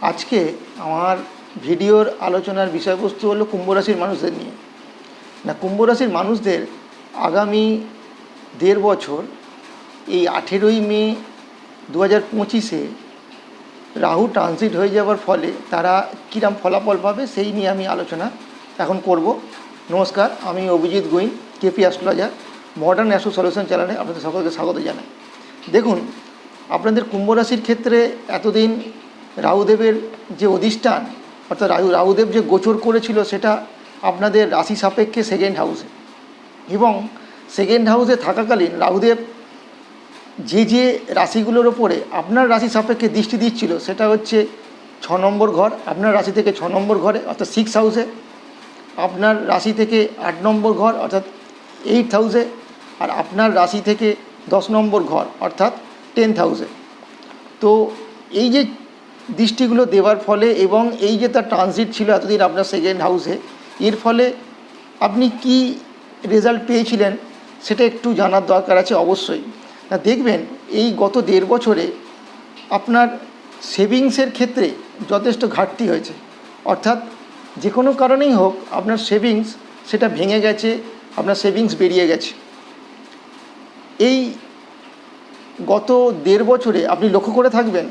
আজকে আমার ভিডিওর আলোচনার বিষয়বস্তু হলো কুম্ভ রাশির মানুষদের নিয়ে। কুম্ভ রাশির মানুষদের আগামী 1.5 বছর এই 18ই মে 2025-এ রাহু ট্রানজিট হয়ে যাওয়ার ফলে তারা কীরকম ফলাফল পাবে সেই নিয়ে আমি আলোচনা এখন করব। নমস্কার, আমি Abhijit Gwyn, KP astrologer, modern astro solution চ্যানেলে আপনাদের সকলকে স্বাগত জানাই। দেখুন, আপনাদের কুম্ভ রাশির ক্ষেত্রে এতদিন রাহুদেবের যে অধিষ্ঠান, অর্থাৎ রাহুদেব যে গোচর করেছিল সেটা আপনাদের রাশি সাপেক্ষে সেকেন্ড হাউসে, এবং সেকেন্ড হাউসে থাকাকালীন রাহুদেব যে রাশিগুলোর ওপরে আপনার রাশি সাপেক্ষে দৃষ্টি দিচ্ছিল সেটা হচ্ছে 6 নম্বর ঘর, আপনার রাশি থেকে 6 নম্বর ঘরে অর্থাৎ 6 হাউসে, আপনার রাশি থেকে 8 নম্বর ঘর অর্থাৎ 8 হাউসে, আর আপনার রাশি থেকে 10 নম্বর ঘর অর্থাৎ 10th হাউসে। তো এই যে দৃষ্টিগুলো দেওয়ার ফলে এবং এই যে তার ট্রানজিট ছিল এতদিন আপনার সেকেন্ড হাউসে, এর ফলে আপনি কি রেজাল্ট পেয়েছিলেন সেটা একটু জানার দরকার আছে অবশ্যই। দেখবেন এই গত 1.5 বছরে আপনার সেভিংসের ক্ষেত্রে যথেষ্ট ঘাটতি হয়েছে, অর্থাৎ যে কোনো কারণেই হোক আপনার সেভিংস সেটা ভেঙে গেছে, আপনার সেভিংস বেরিয়ে গেছে। এই গত 1.5 বছরে আপনি লক্ষ্য করে থাকবেন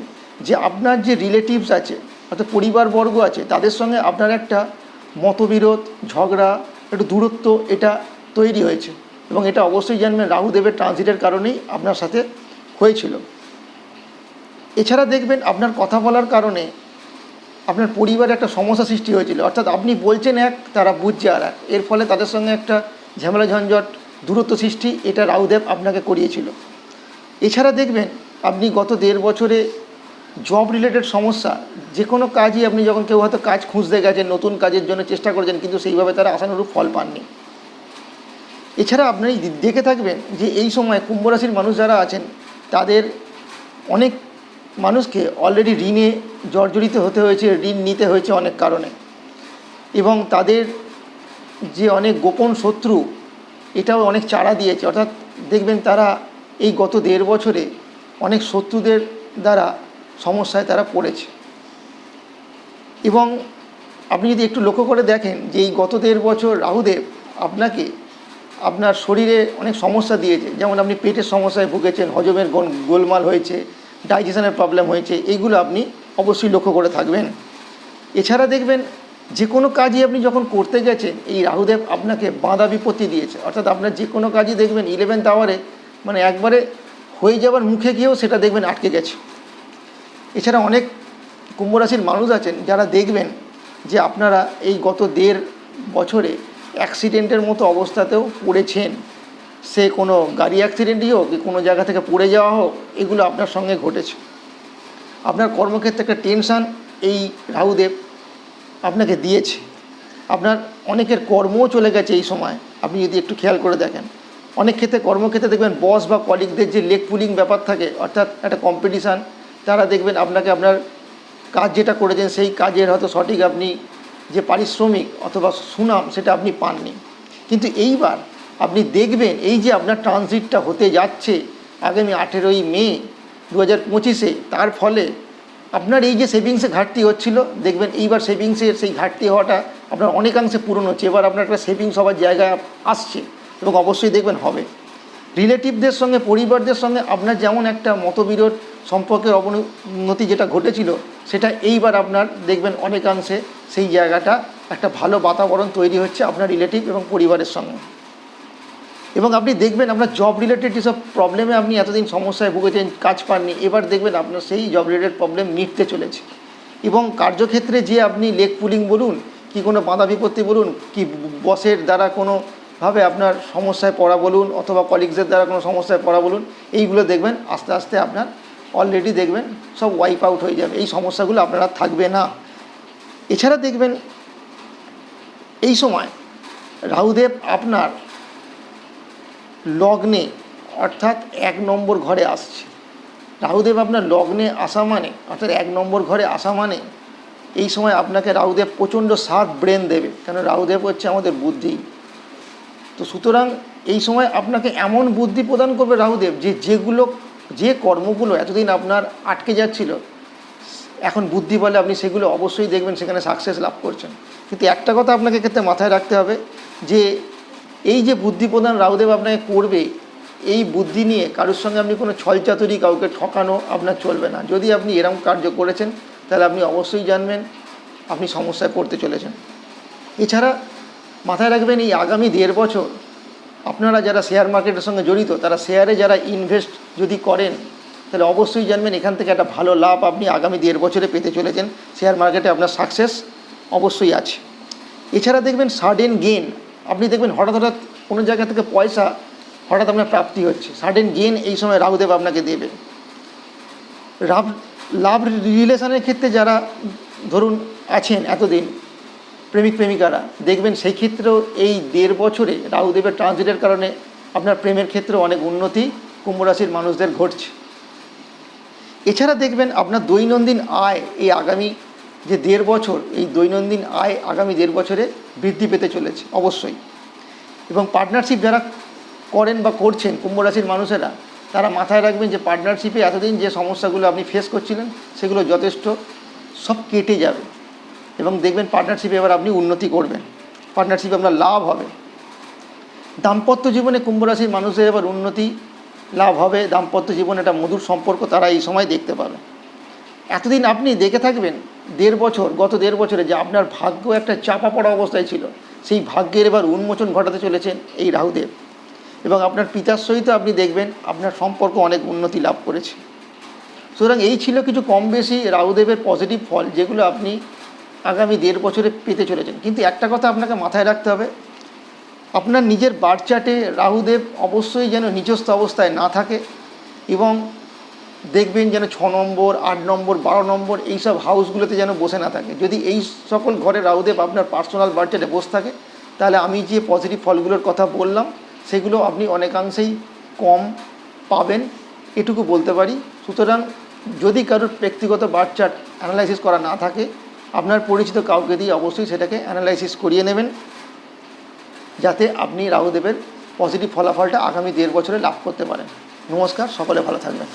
যে আপনার যে রিলেটিভস আছে অর্থাৎ পরিবারবর্গ আছে তাদের সঙ্গে আপনার একটা মতবিরোধ, ঝগড়া, একটু দূরত্ব এটা তৈরি হয়েছে, এবং এটা অবশ্যই জানবেন রাহুদেবের ট্রানজিটের কারণেই আপনার সাথে হয়েছিল। এছাড়া দেখবেন আপনার কথা বলার কারণে আপনার পরিবারে একটা সমস্যা সৃষ্টি হয়েছিল, অর্থাৎ আপনি বলছেন এক, তারা বুঝছে আর এক, এর ফলে তাদের সঙ্গে একটা ঝামেলা ঝঞ্ঝট, দূরত্ব সৃষ্টি, এটা রাহুদেব আপনাকে করিয়েছিল। এছাড়া দেখবেন আপনি গত 1.5 বছরে জব রিলেটেড সমস্যা, যে কোনো কাজই আপনি যখন কেউ হয়তো কাজ খুঁজতে গেছেন, নতুন কাজের জন্য চেষ্টা করেছেন কিন্তু সেইভাবে তারা আশানুরূপ ফল পাননি। এছাড়া আপনি দেখে থাকবেন যে এই সময় কুম্ভ রাশির মানুষ যারা আছেন তাদের অনেক মানুষকে অলরেডি ঋণে জর্জরিত হতে হয়েছে, ঋণ নিতে হয়েছে অনেক কারণে, এবং তাদের যে অনেক গোপন শত্রু এটাও অনেক চাড়া দিয়েছে, অর্থাৎ দেখবেন তারা এই গত 1.5 বছরে অনেক শত্রুদের দ্বারা সমস্যায় তারা পড়েছে। এবং আপনি যদি একটু লক্ষ্য করে দেখেন যে এই গত 1.5 বছর রাহুদেব আপনাকে আপনার শরীরে অনেক সমস্যা দিয়েছে, যেমন আপনি পেটের সমস্যায় ভুগেছেন, হজমের গোলমাল হয়েছে, ডাইজেশনের প্রবলেম হয়েছে, এইগুলো আপনি অবশ্যই লক্ষ্য করে থাকবেন। এছাড়া দেখবেন যে কোনো কাজই আপনি যখন করতে গেছেন এই রাহুদেব আপনাকে বাধা বিপত্তি দিয়েছে, অর্থাৎ আপনার যে কোনো কাজই দেখবেন 11th আওয়ারে মানে একবারে হয়ে যাওয়ার মুখে গিয়েও সেটা দেখবেন আটকে গেছে। এছাড়া অনেক কুম্ভ রাশির মানুষ আছেন যারা দেখবেন যে আপনারা এই গত 1.5 বছরে অ্যাক্সিডেন্টের মতো অবস্থাতেও পড়েছেন, সে কোনো গাড়ি অ্যাক্সিডেন্টই হোক, কোনো জায়গা থেকে পড়ে যাওয়া হোক, এগুলো আপনার সঙ্গে ঘটেছে। আপনার কর্মক্ষেত্রে একটা টেনশান এই রাহুদেব আপনাকে দিয়েছে, আপনার অনেকের কর্মও চলে গেছে এই সময়। আপনি যদি একটু খেয়াল করে দেখেন, অনেক ক্ষেত্রে কর্মক্ষেত্রে দেখবেন বস বা কলিগদের যে লেগ পুলিং ব্যাপার থাকে, অর্থাৎ একটা কম্পিটিশান, তারা দেখবেন আপনাকে আপনার কাজ যেটা করেছেন সেই কাজের হয়তো সঠিক আপনি যে পারিশ্রমিক অথবা সুনাম সেটা আপনি পাননি। কিন্তু এইবার আপনি দেখবেন এই যে আপনার ট্রানজিটটা হতে যাচ্ছে আগামী 18ই মে 2025-এ, তার ফলে আপনার এই যে সেভিংসে ঘাটতি হচ্ছিল দেখবেন এইবার সেভিংসের সেই ঘাটতি হওয়াটা আপনার অনেকাংশে পূরণ হচ্ছে। এবার আপনার একটা সেভিংস হওয়ার জায়গা আসছে, এবং অবশ্যই দেখবেন হবে। রিলেটিভদের সঙ্গে, পরিবারদের সঙ্গে আপনার যেমন একটা মতবিরোধ, সম্পর্কের অবনতি যেটা ঘটেছিল সেটা এইবার আপনার দেখবেন অনেকাংশে সেই জায়গাটা একটা ভালো বাতাবরণ তৈরি হচ্ছে আপনার রিলেটিভ এবং পরিবারের সঙ্গে। এবং আপনি দেখবেন আপনার জব রিলেটেড যেসব প্রবলেমে আপনি এতদিন সমস্যায় ভুগেছেন, কাজ পাননি, এবার দেখবেন আপনার সেই জব রিলেটেড প্রবলেম মিটতে চলেছে। এবং কার্যক্ষেত্রে যে আপনি লেগ পুলিং বলুন কি কোনো বাধা বিপত্তি বলুন, কি বসের দ্বারা কোনোভাবে আপনার সমস্যায় পড়া বলুন, অথবা কলিগসের দ্বারা কোনো সমস্যায় পড়া বলুন, এইগুলো দেখবেন আস্তে আস্তে আপনার অলরেডি দেখবেন সব ওয়াইপ আউট হয়ে যাবে, এই সমস্যাগুলো আপনারা থাকবে না। এছাড়া দেখবেন এই সময় রাহুদেব আপনার লগ্নে অর্থাৎ 1 নম্বর ঘরে আসছে। রাহুদেব আপনার লগ্নে আসা মানে অর্থাৎ 1 নম্বর ঘরে আসা মানে এই সময় আপনাকে রাহুদেব প্রচণ্ড শার্প ব্রেন দেবে, কেন রাহুদেব হচ্ছে আমাদের বুদ্ধি। তো সুতরাং এই সময় আপনাকে এমন বুদ্ধি প্রদান করবে রাহুদেব যে যে কর্মগুলো এতদিন আপনার আটকে যাচ্ছিল এখন বুদ্ধি বলে আপনি সেগুলো অবশ্যই দেখবেন সেখানে সাকসেস লাভ করছেন। কিন্তু একটা কথা আপনাকে ক্ষেত্রে মাথায় রাখতে হবে যে এই যে বুদ্ধি প্রদান রাহুদেব আপনাকে করবে, এই বুদ্ধি নিয়ে কারোর সঙ্গে আপনি কোনো ছলচাতুরি, কাউকে ঠকানো আপনার চলবে না। যদি আপনি এরকম কার্য করেছেন তাহলে আপনি অবশ্যই জানবেন আপনি সমস্যায় পড়তে চলেছেন। এছাড়া মাথায় রাখবেন এই আগামী 1.5 বছর আপনারা যারা শেয়ার মার্কেটের সঙ্গে জড়িত, তারা শেয়ারে যারা ইনভেস্ট যদি করেন তাহলে অবশ্যই জানবেন এখান থেকে একটা ভালো লাভ আপনি আগামী 1.5 বছরে পেতে চলেছেন। শেয়ার মার্কেটে আপনার সাকসেস অবশ্যই আছে। এছাড়া দেখবেন সাডেন গেন, আপনি দেখবেন হঠাৎ হঠাৎ কোনো জায়গা থেকে পয়সা হঠাৎ আপনার প্রাপ্তি হচ্ছে, সাডেন গেন এই সময় রাহুদেব আপনাকে দেবে। লাভ রিলেশনের ক্ষেত্রে যারা ধরুন আছেন এতদিন প্রেমিক প্রেমিকারা, দেখবেন সেই ক্ষেত্রেও এই 1.5 বছরে রাহুদেবের ট্রানজিটের কারণে আপনার প্রেমের ক্ষেত্রে অনেক উন্নতি কুম্ভ রাশির মানুষদের ঘটছে। এছাড়া দেখবেন আপনার দৈনন্দিন আয় এই আগামী যে 1.5 বছর, এই দৈনন্দিন আয় আগামী 1.5 বছরে বৃদ্ধি পেতে চলেছে অবশ্যই। এবং পার্টনারশিপ যারা করেন বা করছেন কুম্ভ রাশির মানুষেরা, তারা মাথায় রাখবেন যে পার্টনারশিপে এতদিন যে সমস্যাগুলো আপনি ফেস করছিলেন সেগুলো যথেষ্ট সব কেটে যাবে এবং দেখবেন পার্টনারশিপে এবার আপনি উন্নতি করবেন, পার্টনারশিপে আপনার লাভ হবে। দাম্পত্য জীবনে কুম্ভ রাশির মানুষের এবার উন্নতি লাভ হবে। দাম্পত্য জীবনে একটা মধুর সম্পর্ক তারা এই সময় দেখতে পাবে। এতদিন আপনি দেখে থাকবেন 1.5 বছর, গত 1.5 বছরে যে আপনার ভাগ্য একটা চাপা পড়া অবস্থায় ছিল, সেই ভাগ্যের এবার উন্মোচন ঘটাতে চলেছেন এই রাহুদেব। এবং আপনার পিতার সহিত আপনি দেখবেন আপনার সম্পর্ক অনেক উন্নতি লাভ করেছে। সুতরাং এই ছিল কিছু কম বেশি রাহুদেবের পজিটিভ ফল, যেগুলো আপনি আগামী 1.5 বছরে পেতে চলেছেন। কিন্তু একটা কথা আপনাকে মাথায় রাখতে হবে, আপনার নিজের বার্থ চার্টে রাহুদেব অবশ্যই যেন নিজস্ব অবস্থায় না থাকে এবং দেখবেন যেন 6 নম্বর, 8 নম্বর, 12 নম্বর এইসব হাউসগুলোতে যেন বসে না থাকে। যদি এই সকল ঘরে রাহুদেব আপনার পার্সোনাল বার্থ চার্টে বসে থাকে, তাহলে আমি যে পজিটিভ ফলগুলোর কথা বললাম সেগুলো আপনি অনেকাংশেই কম পাবেন, এটুকু বলতে পারি। সুতরাং যদি কারোর ব্যক্তিগত বার্থ চার্ট অ্যানালাইসিস করা না থাকে, আপনার পরিচিত কাউকে দিয়ে অবশ্যই সেটাকে অ্যানালাইসিস করিয়ে নেবেন, যাতে আপনি রাহুদেবের পজিটিভ ফলাফলটা আগামী 1.5 বছরে লাভ করতে পারেন। নমস্কার, সকলে ভালো থাকবেন।